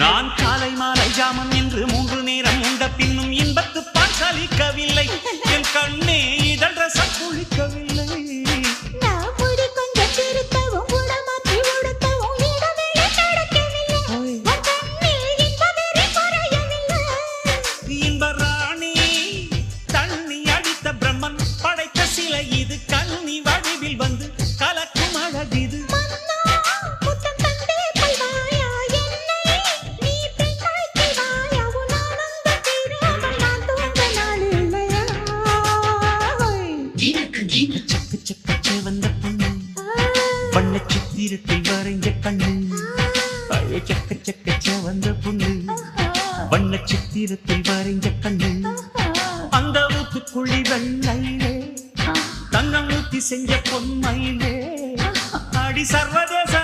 நான் காலை மாலை ஜாமம் என்று 3 நேரம் உண்ட பின்னும் இன்பத்து பால் சலிக்கவில்லை என் கண்ணே இதழ் ரசம் குளிக்கவில்லை இன்பராணி தண்ணி அடித்த பிரம்மன் படைத்த சிலை இது கண்ணி வடிவில் வந்து கலக்கும் அழகிது சக்கு சக்கு வந்த பொண்ணு பண்ண சித்திரத்தில் வரைஞ்ச கண்ணு சக்க சக்க வந்த பொண்ணு வண்ண சித்திரத்தில் வரைஞ்ச கண்ணு அந்த ஊத்துக்குழி வெள்ளையிலே தங்கம் ஊத்தி செஞ்ச பொன்மையிலே அடி சர்வதேச